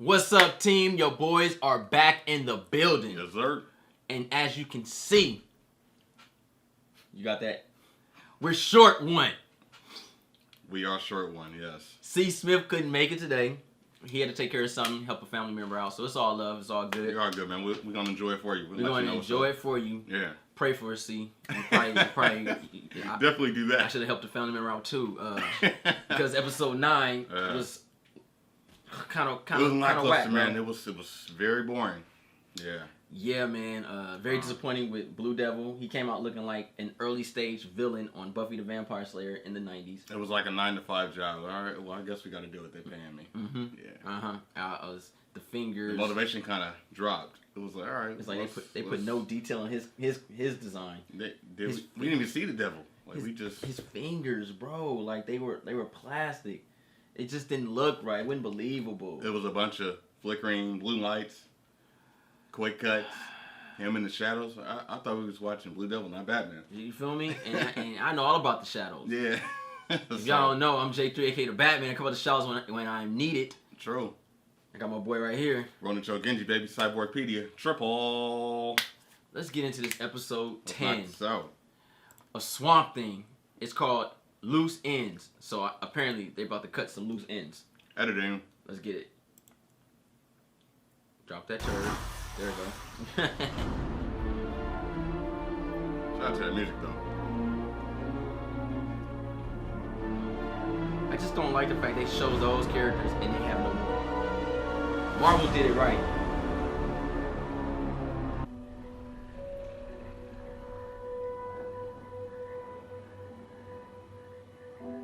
What's up, team? Your boys are back in the building. Yes, sir. And as you can see, you got that? We're short one. We are short one, yes. C. Smith couldn't make it today. He had to take care of something, help a family member out. So it's all love. It's all good. You are good, man. We're going to enjoy it for you. We're going to enjoy it for you. Yeah. Pray for us, C. Probably definitely do that. I should have helped the family member out, too. Because episode 9 was kind of whack, man. It was very boring. Yeah. Yeah, man. Very disappointing with Blue Devil. He came out looking like an early stage villain on Buffy the Vampire Slayer in the 90s. It was like a 9-to-5 job. All right, well, I guess we got to do what they're paying me. Mm-hmm. Yeah. I was the fingers. The motivation kind of dropped. It was like, all right. It's like they put no detail in his design. We didn't even see the devil. Like his fingers, bro. Like they were plastic. It just didn't look right. It wasn't believable. It was a bunch of flickering blue lights, quick cuts, him in the shadows. I thought we was watching Blue Devil, not Batman. You feel me? And I know all about the shadows. Yeah. If y'all don't know, I'm J3, aka the Batman. I come out the shadows when I'm needed. True. I got my boy right here. Ronin Cho Genji, baby. Cyborgpedia. Triple. Let's get into this episode 10. So. A Swamp Thing. It's called Loose Ends. So apparently they're about to cut some loose ends. Editing. Let's get it. Drop that turd. There we go. Shout out to that music though. I just don't like the fact they show those characters and they have no more. Marvel did it right.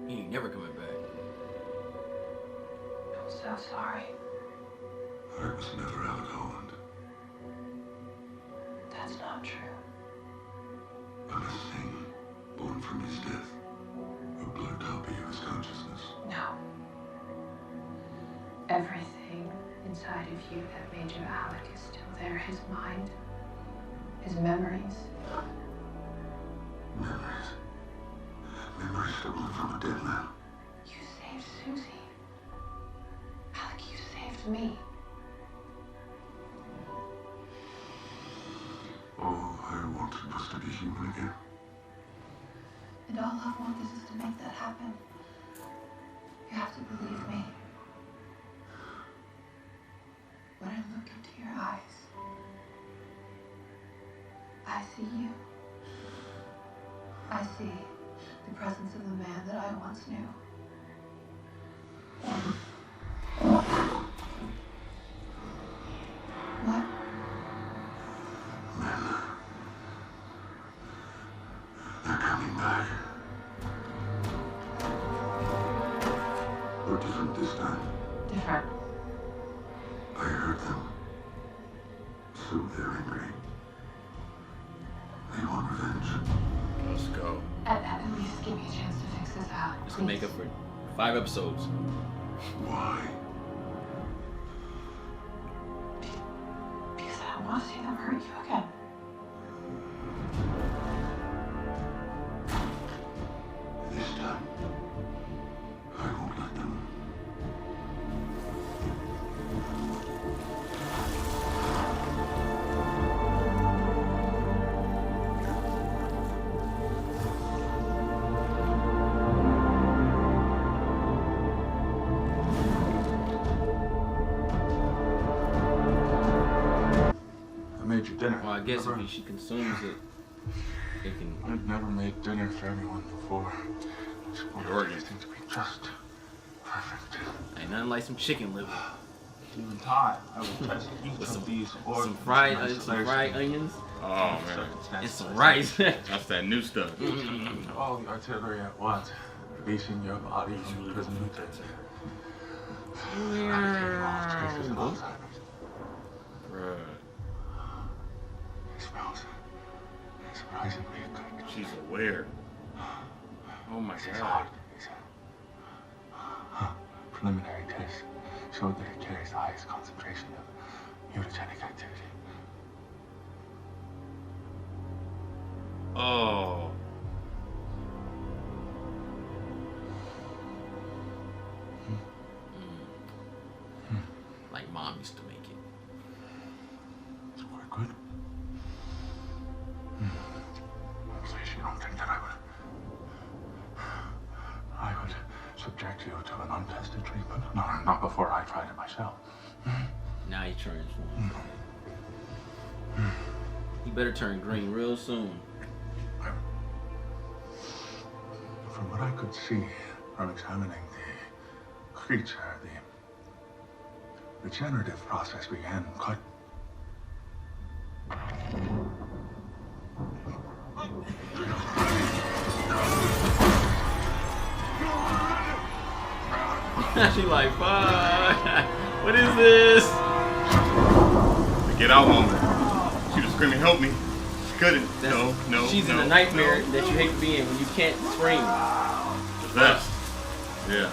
He ain't never coming back. I'm so sorry. I was never out Holland. That's not true. I'm a thing born from his death. A blue copy of his consciousness. No. Everything inside of you that made you Alec is still there. His mind, his memories. Memories. Memories stolen from a dead man. You saved Susie. Alec, you saved me. All I wanted was to be human again. And all I want is to make that happen. You have to believe me. When I look into your eyes, I see you. I see the presence of the man that I once knew. What? Men. They're coming back. Or different this time. Different. I heard them. So they're angry. They want revenge. Let's go. At least give me a chance to fix this out. This can make up for 5 episodes. Why? Because I don't want to see them hurt you again. This time, I won't let them. I made you dinner. Well, I guess if she consumes it, it can. I've never made dinner for anyone before. I just want You're everything to be just perfect. Ain't nothing like some chicken liver. Given time, I will test each With of these some organs fried, in onions Oh man. and some rice. That's that new stuff. All the artillery at once, releasing your body from imprisonment. Eradicating all traces of Alzheimer's. Bruh. It smells surprisingly good. She's aware. Oh my It's god. hard. Preliminary tests showed that it carries the highest concentration of mutagenic activity. Oh. mom used to make it. It's quite good. Please, you don't think that I would subject you to an untested treatment? No, not before I tried it myself. Now he transformed. He better turn green real soon. From what I could see from examining the creature, the generative process began quite... She like, fuck. What is this? The get out moment. She was screaming, help me. She couldn't. No. She's in a nightmare that you hate to be in when you can't scream. Possessed. Yeah.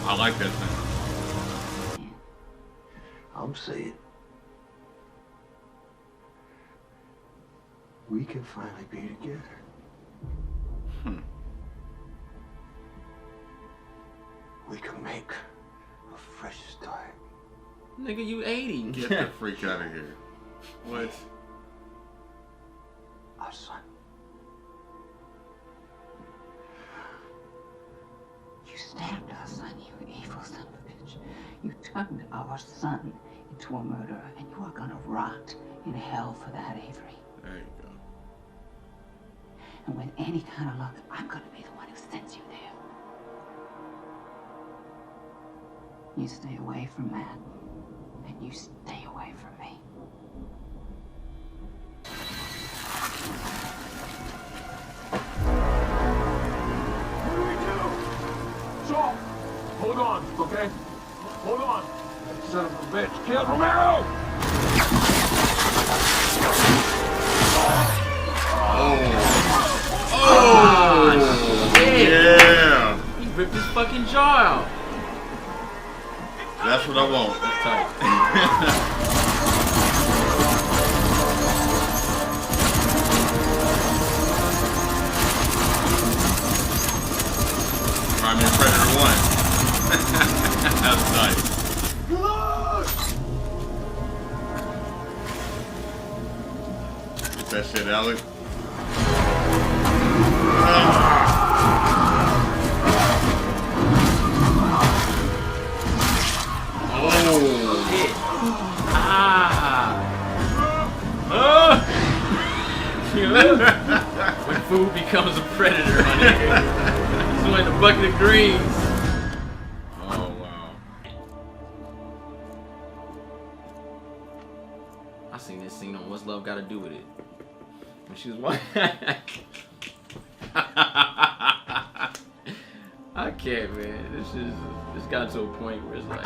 I like that thing. I'm saying we can finally be together. We can make a fresh start. Nigga, you 80. Get the freak out of here. What? Our son. You stabbed our son, you evil son of a bitch. You turned our son into a murderer, and you are gonna rot in hell for that, Avery. There you go. And with any kind of luck, I'm gonna be the one who sends you there. You stay away from Matt, and you stay away from me. What do we do? Saul, hold on, okay? Hold on. Son of a bitch, kill Romero! Oh, shit. Yeah. He ripped his fucking jaw out. That's what I want. That's tight. Prime Minister Predator 1. That's nice. Get that shit, Alex. Oh, shit. When food becomes a predator, my nigga. He's doing the bucket of greens. Oh, wow. I seen this scene on What's Love Gotta Do With It. When she was watching. I can't, man. This got to a point where it's like,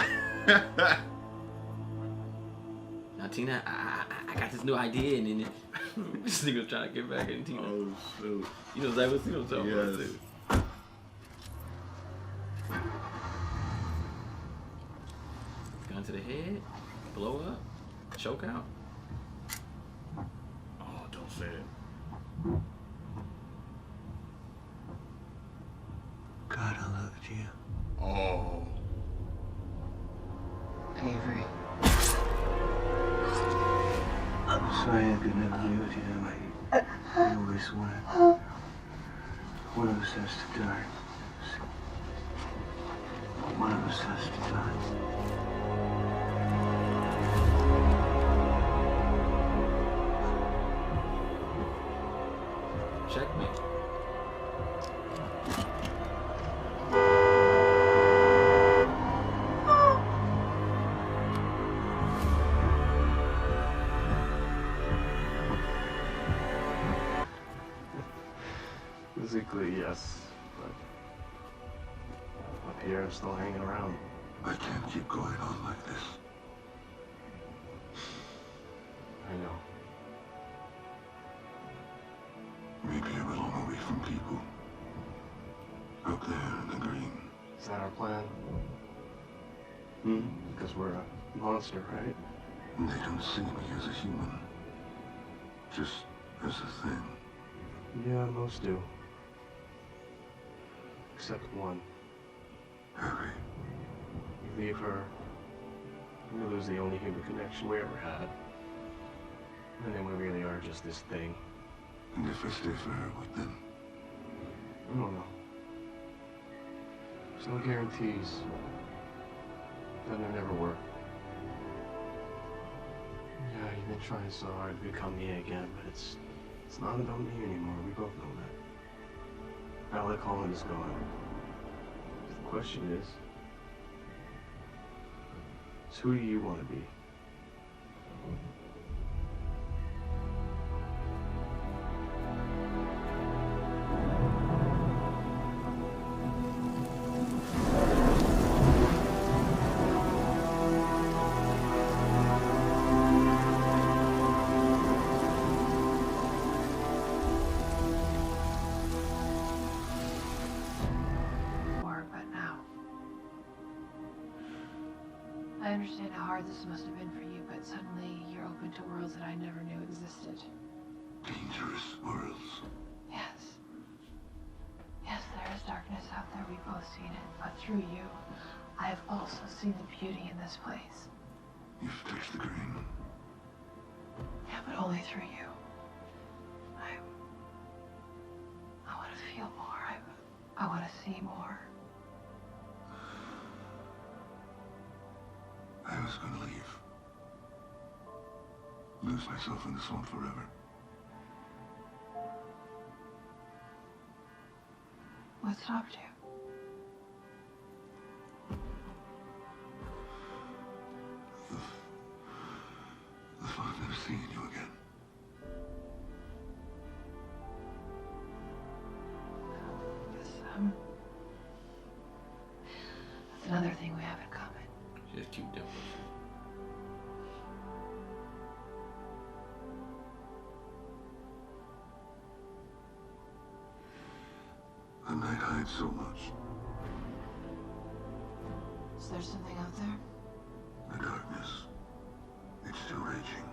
now Tina, I got this new idea, and then this nigga was trying to get back at Tina. Oh, shoot. You know exactly what I'm talking about, Yes. too. Gun to the head, blow up, choke out. Oh, don't say it. God, I loved you. Oh. Avery. I'm sorry I could never be with you. I always wanted. One of us has to die. One of us has to die. Checkmate. Physically, yes, but up here I'm still hanging around. I can't keep going on like this. I know. Maybe a little away from people. Out there in the green. Is that our plan? Because we're a monster, right? And they don't see me as a human. Just as a thing. Yeah, most do. Except one. Harry. You leave her, We lose the only human connection we ever had. And then we really are just this thing. And if I stay forever, what then? I don't know. There's no guarantees. Then there never were. Yeah, you've been trying so hard to become me again, but it's not about me anymore. We both know that. Alec Holland is gone. The question is who do you want to be? I understand how hard this must have been for you, but suddenly you're open to worlds that I never knew existed. Dangerous worlds. Yes. Yes, there is darkness out there. We've both seen it. But through you, I have also seen the beauty in this place. You've touched the green. Yeah, but only through you. I want to feel more. I want to see more. I was going to leave. Lose myself in the swamp forever. What stopped you? The thought of never seeing you again. That's another thing we have in common. She has cute dimples. The night hides so much. Is there something out there? The darkness. It's still raging.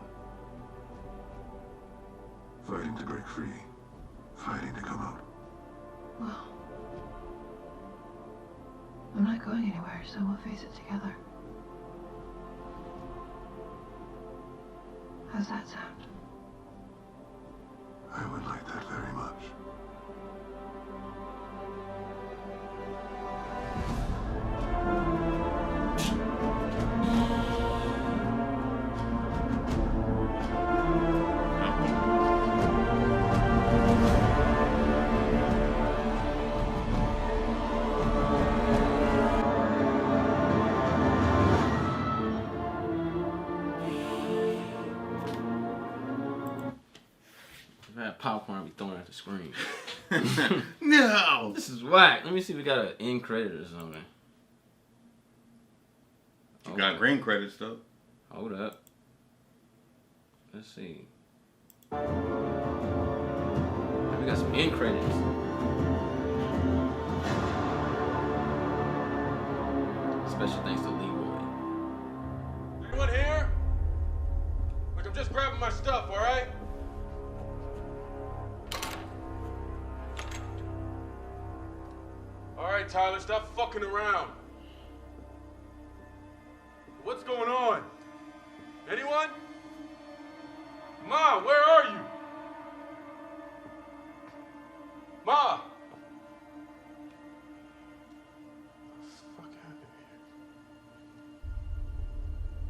Fighting to break free. Fighting to come out. Well, I'm not going anywhere, so we'll face it together. How's that sound? I would like that very much. If I had popcorn, I'd be throwing it at the screen. No! This is whack. Let me see if we got an end credit or something. You got green credits, though. Hold up. Let's see. We got some end credits. Special thanks to Leroy. Anyone here? Like, I'm just grabbing my stuff, all right? All right, Tyler, stop fucking around. What's going on? Anyone? Ma, where are you? Ma! What the fuck happened here?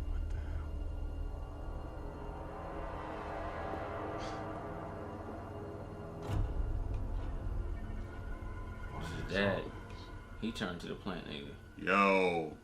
What the hell? This is Dad. He turned to the plant nigga. Yo.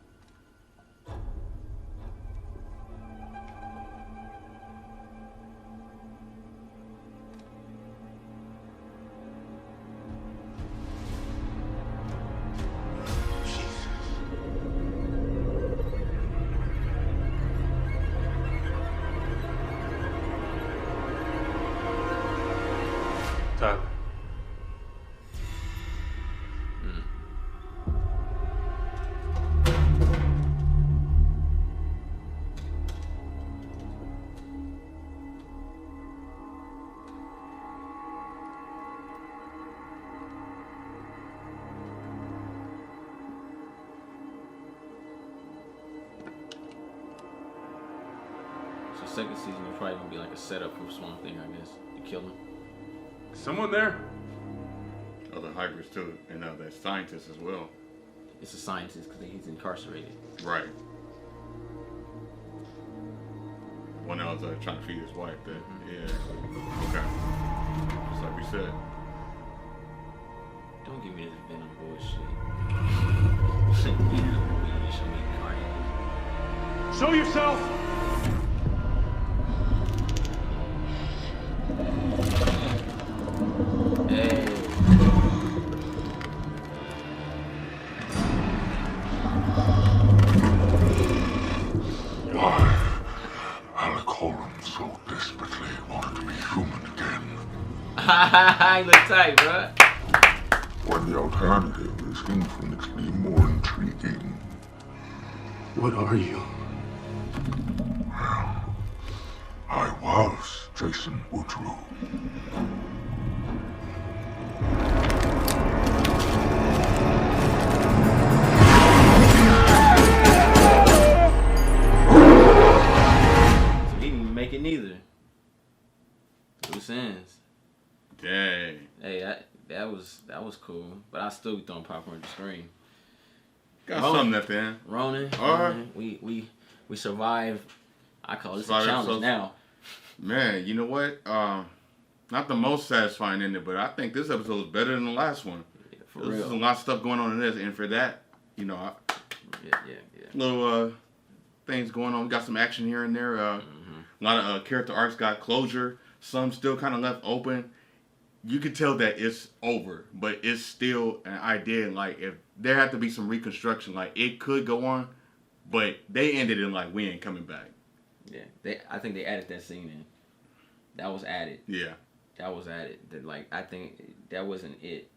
Tyler. The second season will probably gonna be like a setup for Swamp Thing, I guess, to kill him. Someone there? Other hybrids too, and that scientist as well. It's a scientist because he's incarcerated. Right. One that was trying to feed his wife. That yeah. Okay. Just like we said. Don't give me this Venom bullshit. You show me carnage. Show yourself! Hey. Why? Alec Holland so desperately wanted to be human again. You look tight, bro. When the alternative is infinitely more intriguing. What are you? Well, I was Jason Woodrue. So he didn't even make it neither. Loose ends. Dang. Hey, that was cool, but I still be throwing popcorn at the screen. Got Ronan. something at the end. Ronan, Alright. we survived. I call this a Survived challenge episodes. now. Man, you know what? Not the most satisfying ending, but I think this episode was better than the last one. Yeah, for There's real. a lot of stuff going on in this, and for that, you know, Yeah. little things going on. We got some action here and there. A lot of character arcs got closure. Some still kind of left open. You could tell that it's over, but it's still an idea. Like, if there had to be some reconstruction, like, it could go on, but they ended it like, we ain't coming back. Yeah. I think they added that scene in. That was added. Yeah. That was added. Like, I think that wasn't it.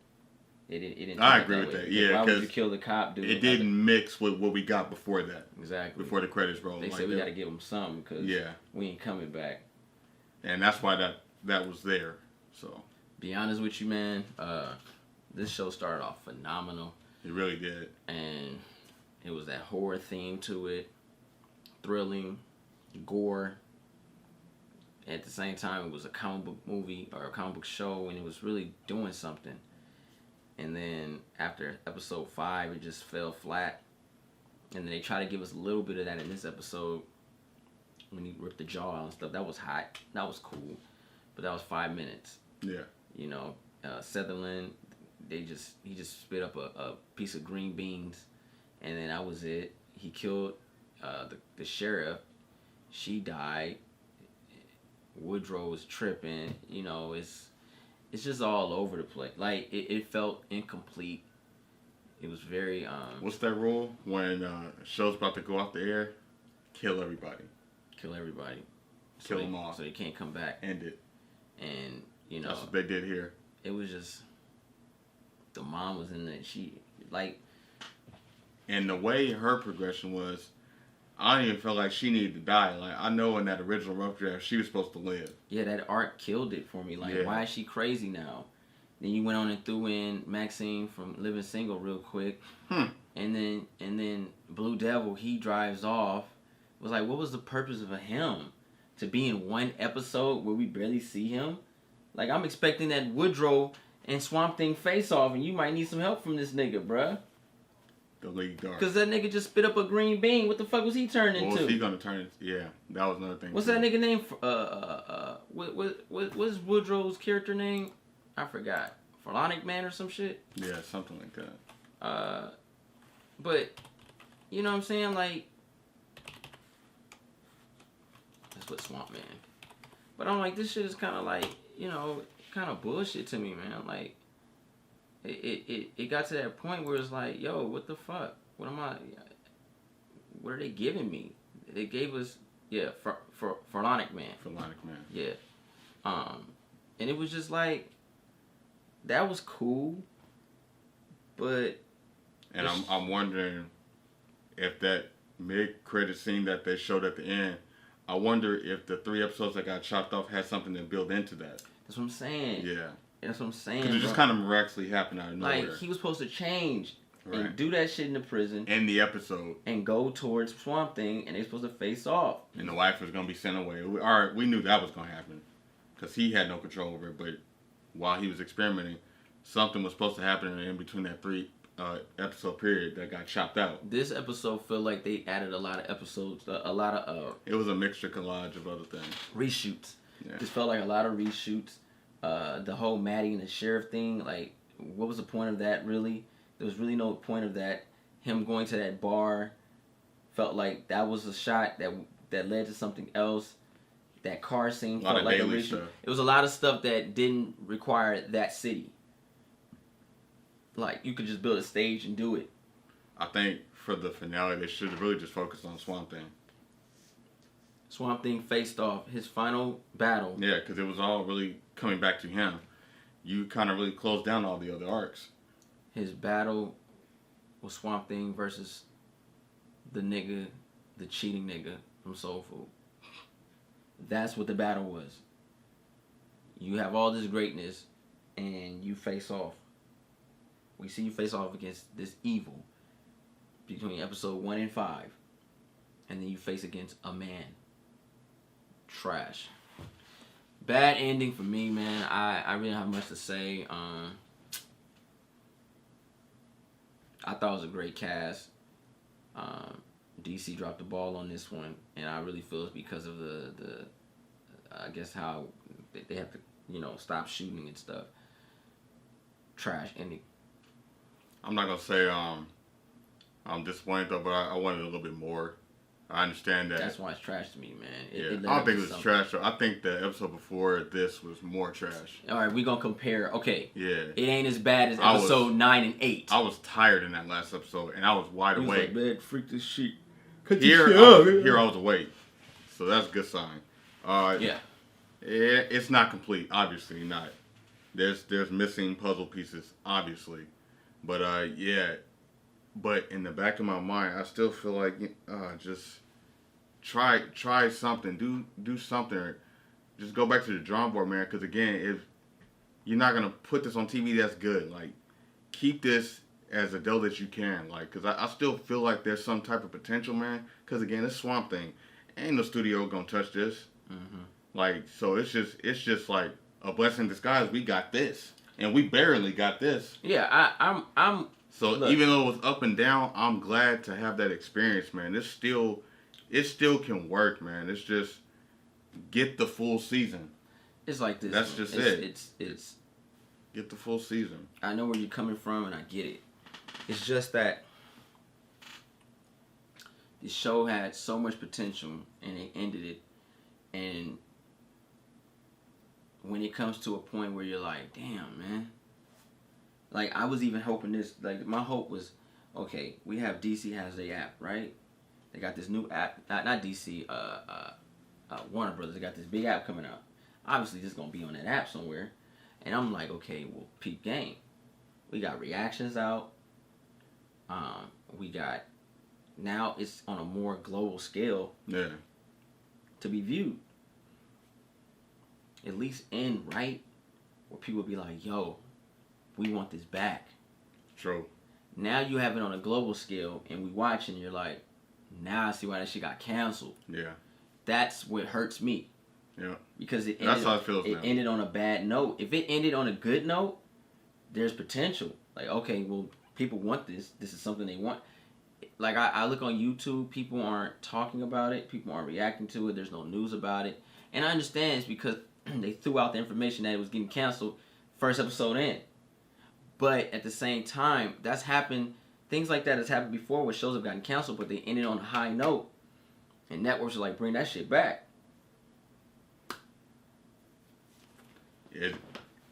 It didn't. I turn agree that with way. that. Yeah, Why would you 'cause kill the cop, dude? It didn't mix with what we got before that. Exactly. Before the credits rolled. They like said we that. got to give him something because we ain't coming back. And that's why that was there. So Be honest with you, man. This show started off phenomenal, it really did. and it was that horror theme to it, thrilling, gore. At the same time, it was a comic book movie or a comic book show, and it was really doing something. And then after episode 5, it just fell flat. And then they try to give us a little bit of that in this episode when he ripped the jaw out and stuff. That was hot. That was cool. But that was 5 minutes. Yeah. You know, Sutherland, he just spit up a piece of green beans, and then that was it. He killed the sheriff. She died. Woodrow was tripping. You know, it's just all over the place. Like, it felt incomplete. It was very What's that rule when a show's about to go off the air? Kill everybody. kill everybody. Kill them all. So they can't come back. End it. And you know, That's what they did here. it was just the mom was in there. She like And the way her progression was, I don't even feel like she needed to die. Like, I know in that original rough draft, she was supposed to live. yeah, that arc killed it for me. Like, Yeah. why is she crazy now? Then you went on and threw in Maxine from Living Single real quick. And then Blue Devil, he drives off. It was like, what was the purpose of him? To be in one episode where we barely see him? Like, I'm expecting that Woodrow and Swamp Thing face off, and you might need some help from this nigga, bruh. The League Dark. Because that nigga just spit up a green bean. What the fuck was he turned What into? was he gonna turn into? Yeah, that was another thing. What's too. that nigga name? What's Woodrow's character name? I forgot. Farlonic Man or some shit? Yeah, something like that. But, you know what I'm saying? Like, that's what Swamp Man. But I'm like, this shit is kind of like, you know, kind of bullshit to me, man. Like, it got to that point where it's like, yo, what the fuck? What are they giving me? They gave us, Farlonic Man. Farlonic Man. Yeah. And it was just like, that was cool, but... And I'm wondering if that mid-credit scene that they showed at the end, I wonder if the 3 episodes that got chopped off had something to build into that. That's what I'm saying. Yeah. That's what I'm saying. Because it just kind of miraculously happened out of nowhere. Like, he was supposed to change. and do that shit in the prison. In the episode. And go towards Swamp Thing, and they're supposed to face off. And the wife was going to be sent away. We knew that was going to happen. Because he had no control over it. But while he was experimenting, something was supposed to happen in between that 3 episode period that got chopped out. This episode felt like they added a lot of episodes, a lot of... it was a mixture collage of other things. Reshoots. Yeah. This felt like a lot of reshoots. The whole Maddie and the sheriff thing, like, what was the point of that, really? There was really no point of that. Him going to that bar felt like that was a shot that led to something else. That car scene felt like a reshoot. It was a lot of stuff that didn't require that city. Like, you could just build a stage and do it. I think for the finale, they should have really just focused on Swamp Thing. Swamp Thing faced off his final battle. Yeah, because it was all really coming back to him. You kind of really closed down all the other arcs. His battle was Swamp Thing versus the cheating nigga from Soul Food. That's what the battle was. You have all this greatness, and you face off. We see you face off against this evil between episode 1 and 5. And then you face against a man. Trash. Bad ending for me, man. I really don't have much to say. I thought it was a great cast. DC dropped the ball on this one, and I really feel it's because of the I guess how they have to, stop shooting and stuff. Trash ending. I'm not gonna say I'm disappointed though, but I wanted a little bit more. I understand that. That's why it's trash to me, man. I don't think it was trash. I think the episode before this was more trash. All right, we're gonna compare. Okay. Yeah. It ain't as bad as episode 9 and 8. I was tired in that last episode, and I was wide awake. Man, freak this shit. Here I was awake, so that's a good sign. Yeah. It's not complete, obviously not. There's missing puzzle pieces, obviously, but yeah. But in the back of my mind, I still feel like just try something, do something, just go back to the drawing board, man. Because again, if you're not gonna put this on TV, that's good. Like, keep this as adult as you can, like, because I still feel like there's some type of potential, man. Because again, this Swamp Thing, ain't no studio gonna touch this. Mm-hmm. Like, so it's just like a blessing in disguise. We got this, and we barely got this. Yeah, I'm. So look, even though it was up and down, I'm glad to have that experience, man. It still can work, man. It's just get the full season. It's like this. That's just it. It's get the full season. I know where you're coming from, and I get it. It's just that the show had so much potential, and they ended it. And when it comes to a point where you're like, damn, man. Like, I was even hoping this, like, my hope was, okay, we have DC has their app, right? They got this new app, not DC, Warner Brothers, they got this big app coming out. Obviously, this is going to be on that app somewhere. And I'm like, okay, well, peep game. We got reactions out. We got, now it's on a more global scale. Yeah. To be viewed. At least end right, where people be like, yo, we want this back. True. Now you have it on a global scale, and we watch, and you're like, now I see why that shit got canceled. Yeah. That's what hurts me. Yeah. Because it that's how it feels. It ended on a bad note. If it ended on a good note, there's potential. Like, okay, well, people want this. This is something they want. Like, I look on YouTube, people aren't talking about it. People aren't reacting to it. There's no news about it. And I understand it's because they threw out the information that it was getting canceled first episode in. But at the same time, that's happened. Things like that has happened before where shows have gotten canceled, but they ended on a high note. And networks are like, bring that shit back.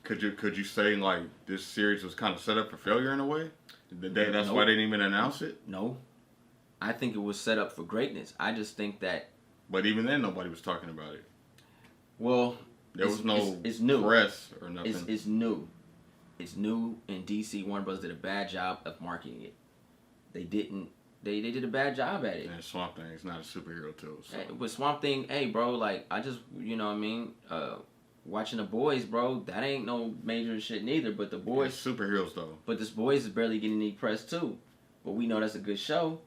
Could you say, like, this series was kind of set up for failure in a way? That's why they didn't even announce it? No. I think it was set up for greatness. I just think that... But even then, nobody was talking about it. Well, there was no it's new. Press or nothing. It's new. It's new, and DC, Warner Bros. Did a bad job of marketing it. They didn't. They did a bad job at it. And Swamp Thing is not a superhero too. So. With Swamp Thing, hey, bro, like, I just, you know what I mean? watching The Boys, bro. That ain't no major shit neither. But The Boys, It's superheroes though. but this Boys is barely getting any press too. But we know that's a good show.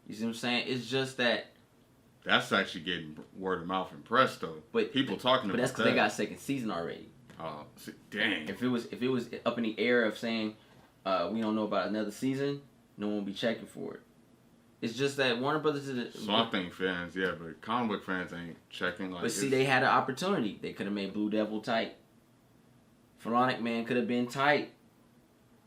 You see what I'm saying? It's just that. That's actually getting word of mouth and press though. But people talking about that. But that's because they got a second season already. Oh, dang. If it was up in the air of saying we don't know about another season, no one would be checking for it. It's just that Warner Brothers is Swamp Thing fans, yeah, but comic book fans ain't checking. Like, but see, they had an opportunity. They could have made Blue Devil tight. Pharaonic Man could have been tight.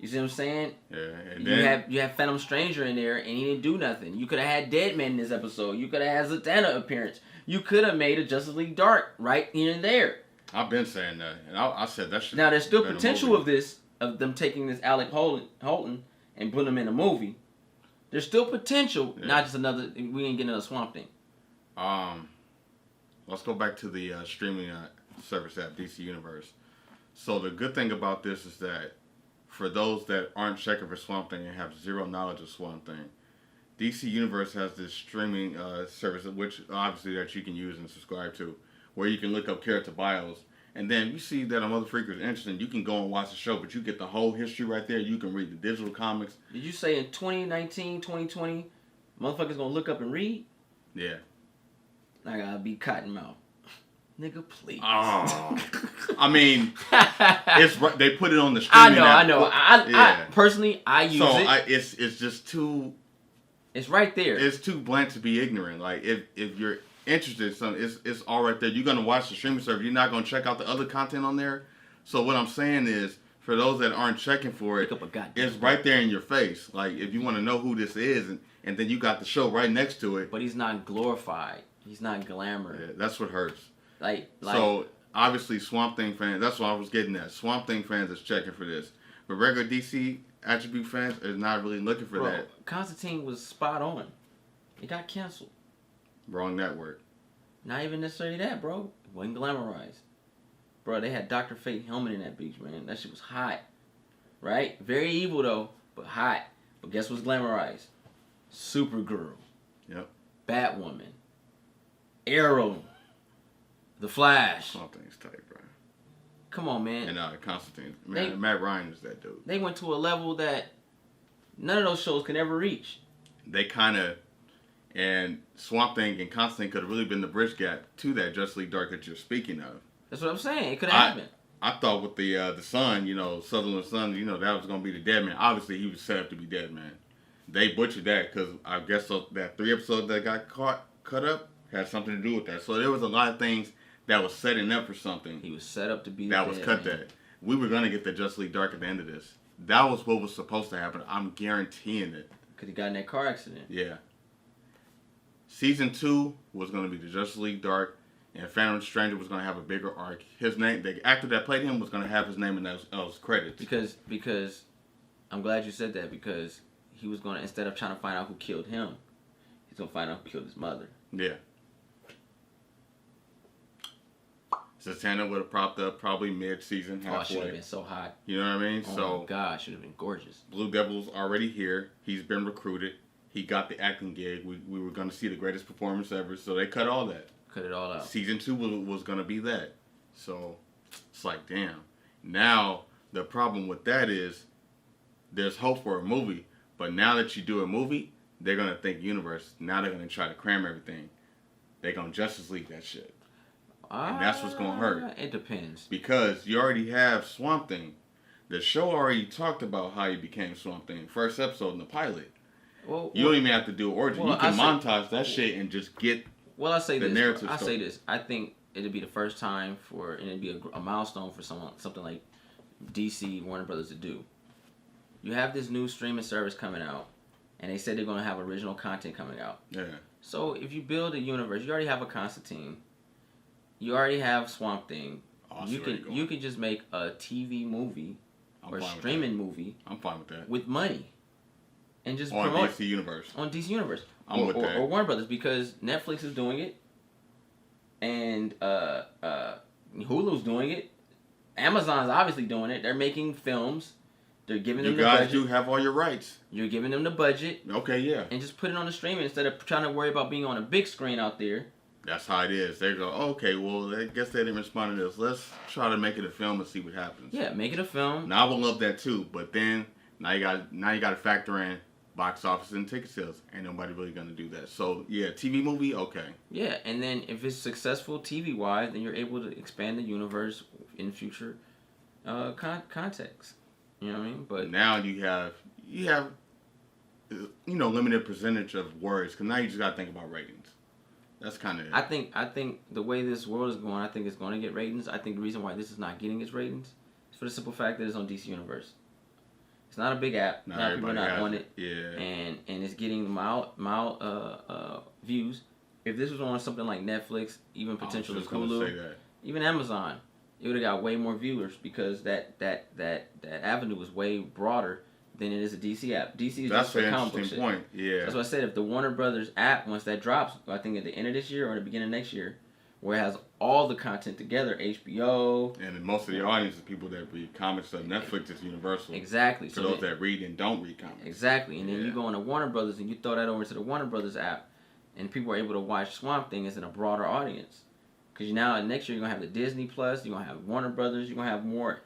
You see what I'm saying? Yeah, and then you have Phantom Stranger in there, and he didn't do nothing. You could have had Deadman in this episode. You could have had Zatanna appearance. You could have made a Justice League Dark right here and there. I've been saying that, and I said that should. Now there's still potential of them taking this Alec Holton and putting him in a movie. There's still potential, not just another. We ain't getting another Swamp Thing. Let's go back to the streaming service app, DC Universe. So the good thing about this is that for those that aren't checking for Swamp Thing and have zero knowledge of Swamp Thing, DC Universe has this streaming service, which obviously that you can use and subscribe to, where you can look up character bios. And then you see that a motherfucker is interesting, you can go and watch the show, but you get the whole history right there. You can read the digital comics. Did you say in 2019, 2020, motherfuckers gonna look up and read? Yeah. I gotta be cottonmouth. Nigga, please. Oh. I mean, it's they put it on the streaming I know. I personally, I use it. It's just too... It's right there. It's too blunt to be ignorant. Like, if you're interested in something, it's all right there. You're going to watch the streaming service. You're not going to check out the other content on there. So what I'm saying is, for those that aren't checking for it, it's right there in your face. Like, if you want to know who this is, and then you got the show right next to it. But he's not glorified. He's not glamour. Yeah, that's what hurts. Like so, obviously, Swamp Thing fans, that's what I was getting at. Swamp Thing fans is checking for this. But regular DC attribute fans are not really looking for that. Constantine was spot on. It got canceled. Wrong network. Not even necessarily that, bro. It wasn't glamorized. Bro, they had Dr. Fate helmet in that beach, man. That shit was hot. Right? Very evil, though, but hot. But guess what's glamorized? Supergirl. Yep. Batwoman. Arrow. The Flash. Something's tight, bro. Come on, man. And Constantine. Matt Ryan is that dude. They went to a level that none of those shows can ever reach. They kind of... And Swamp Thing and Constantine could have really been the bridge gap to that Justice League Dark that you're speaking of. That's what I'm saying. It could have happened. I thought with the Sun, Sutherland's son, that was going to be the dead man. Obviously, he was set up to be dead man. They butchered that because I guess that 3 episodes that got cut up had something to do with that. So there was a lot of things that was setting up for something. He was set up to be that was cut man. That. We were going to get the Justice League Dark at the end of this. That was what was supposed to happen. I'm guaranteeing it. Because he got in that car accident. Yeah. Season 2 was going to be the Justice League Dark, and Phantom Stranger was going to have a bigger arc. His name, the actor that played him, was going to have his name in those credits. Because I'm glad you said that, because he was going to, instead of trying to find out who killed him, he's going to find out who killed his mother. Yeah. Zatanna would have propped up probably mid-season, halfway. Oh, it should have been so hot. You know what I mean? Oh my God, should have been gorgeous. Blue Devil's already here. He's been recruited. He got the acting gig. We were going to see the greatest performance ever, so they cut all that. Cut it all out. Season 2 was going to be that. So, it's like, damn. Now, the problem with that is there's hope for a movie, but now that you do a movie, they're going to think universe. Now they're going to try to cram everything. They're going to Justice League that shit. And that's what's going to hurt. It depends. Because you already have Swamp Thing. The show already talked about how he became Swamp Thing. First episode in the pilot. You don't even have to do origin. You can montage that shit and just get the narrative I say this. I think it'd be the first time and it'd be a milestone for something like DC, Warner Brothers to do. You have this new streaming service coming out, and they said they're going to have original content coming out. Yeah. So if you build a universe, you already have a Constantine. You already have Swamp Thing. You can just make a TV movie or streaming movie. I'm fine with that. With money. And just on promote DC Universe. On DC Universe. I'm with that. Or Warner Brothers, because Netflix is doing it. And Hulu's doing it. Amazon's obviously doing it. They're making films. They're giving them the budget. You guys do have all your rights. You're giving them the budget. Okay, yeah. And just put it on the streaming instead of trying to worry about being on a big screen out there. That's how it is. They go, okay, well, I guess they didn't respond to this. Let's try to make it a film and see what happens. Yeah, make it a film. Now I would love that too, but then now you got to factor in box office and ticket sales. Ain't nobody really gonna do that. So yeah, TV movie, okay. Yeah, and then if it's successful TV wise, then you're able to expand the universe in future context. You know what I mean? But now you have limited percentage of words, because now you just gotta think about ratings. That's kind of. I think the way this world is going, I think it's going to get ratings. I think the reason why this is not getting its ratings is for the simple fact that it's on DC Universe. It's not a big app. Not people are not on it. Yeah. And it's getting mild views. If this was on something like Netflix, even potentially Hulu, even Amazon, it would have got way more viewers, because that avenue is way broader than it is a DC app. DC is That's just for an comic book interesting shit. point. Yeah. That's what I said. If the Warner Brothers app, once that drops, I think at the end of this year or the beginning of next year, where it has all the content together, HBO. And most of the audience is people that read comics, so Netflix is universal. Exactly. For those that read and don't read comics. Exactly. And then you go into Warner Brothers and you throw that over to the Warner Brothers app, and people are able to watch Swamp Thing as in a broader audience. Because now next year you're going to have the Disney Plus, you're going to have Warner Brothers, you're going to have more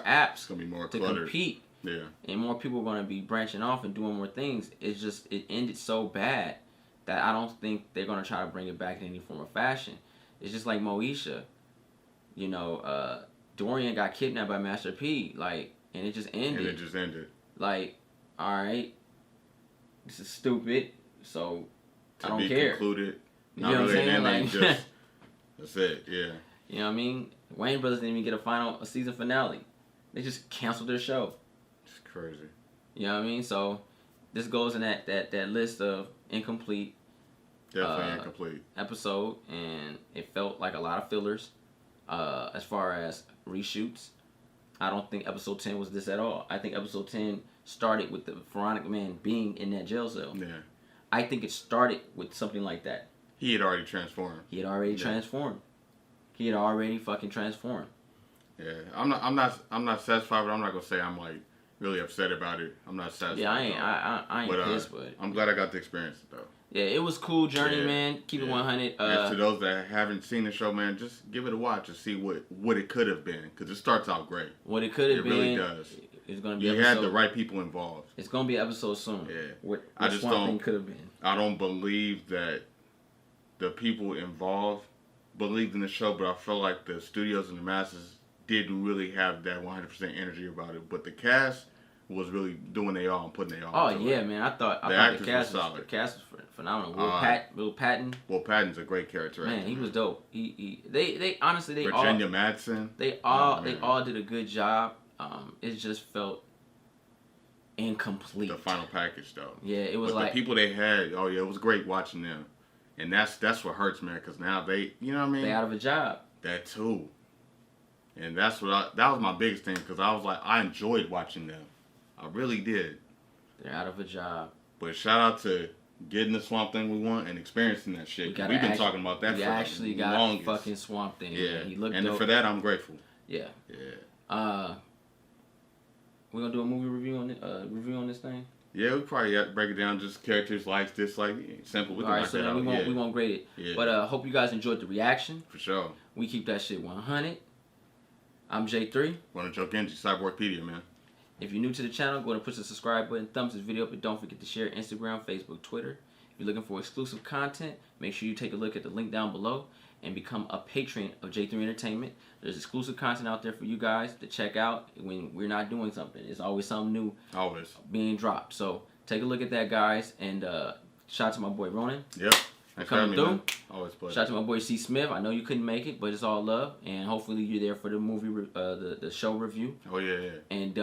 apps it's gonna be more to cluttered. compete. Yeah. And more people are going to be branching off and doing more things. It's just, it ended so bad that I don't think they're going to try to bring it back in any form of fashion. It's just like Moesha. You know, Dorian got kidnapped by Master P. Like, and it just ended. Like, alright, this is stupid, so I don't care. Concluded. You know what I'm saying? Like, just, that's it, yeah. You know what I mean? Wayne Brothers didn't even get a season finale. They just canceled their show. It's crazy. You know what I mean? So this goes in that list of incomplete. Definitely incomplete episode, and it felt like a lot of fillers as far as reshoots. I don't think episode 10 was this at all. I think episode 10 started with the Veronica Man being in that jail cell. Yeah. I think it started with something like that. He had already transformed. He had already transformed. He had already fucking transformed. Yeah, I'm not satisfied, but I'm not gonna say I'm like really upset about it. I'm not satisfied. Yeah, I ain't pissed, but I'm glad I got the experience though. Yeah, it was cool journey, man. Keep it 100. And to those that haven't seen the show, man, just give it a watch and see what it could have been, because it starts out great. What it could have been. It really does. It's gonna be. You had the right people involved. It's gonna be an episode soon. Yeah. What I just Swamp don't. Thing could have been. I don't believe that the people involved believed in the show, but I feel like the studios and the masses didn't really have that 100% energy about it. But the cast was really doing their all and putting their all. Oh yeah, man! I thought the cast was phenomenal. Will Patton. Will Patton's a great character. Man, he was dope. They honestly Virginia Madsen. They all did a good job. It just felt incomplete. The final package, though. Yeah, it was the people they had. Oh yeah, it was great watching them, and that's what hurts, man. Because now they, you know what I mean? They out of a job. That too. And that was my biggest thing, because I was like, I enjoyed watching them. I really did. They're out of a job. But shout out to getting the Swamp Thing we want and experiencing that shit. We've been talking about that for the longest. We actually got fucking Swamp Thing. Yeah. Man. He looked and dope. for that, I'm grateful. Yeah. Yeah. We're gonna do a movie review on this thing. Yeah, we probably have to break it down, just characters, likes, dislikes, simple. We can knock that out. We won't grade it. Yeah. But hope you guys enjoyed the reaction. For sure. We keep that shit 100. I'm J3. Wanna Joe Genji, Cyborgpedia, man. If you're new to the channel, go ahead and push the subscribe button, thumbs this video up, and don't forget to share Instagram, Facebook, Twitter. If you're looking for exclusive content, make sure you take a look at the link down below and become a patron of J3 Entertainment. There's exclusive content out there for you guys to check out when we're not doing something. There's always something new being dropped. So take a look at that, guys, and shout out to my boy Ronan. Yep. Thanks for coming through. Man. Always a pleasure. Shout out to my boy C. Smith. I know you couldn't make it, but it's all love, and hopefully you're there for the movie, the show review. Oh yeah. And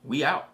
we out.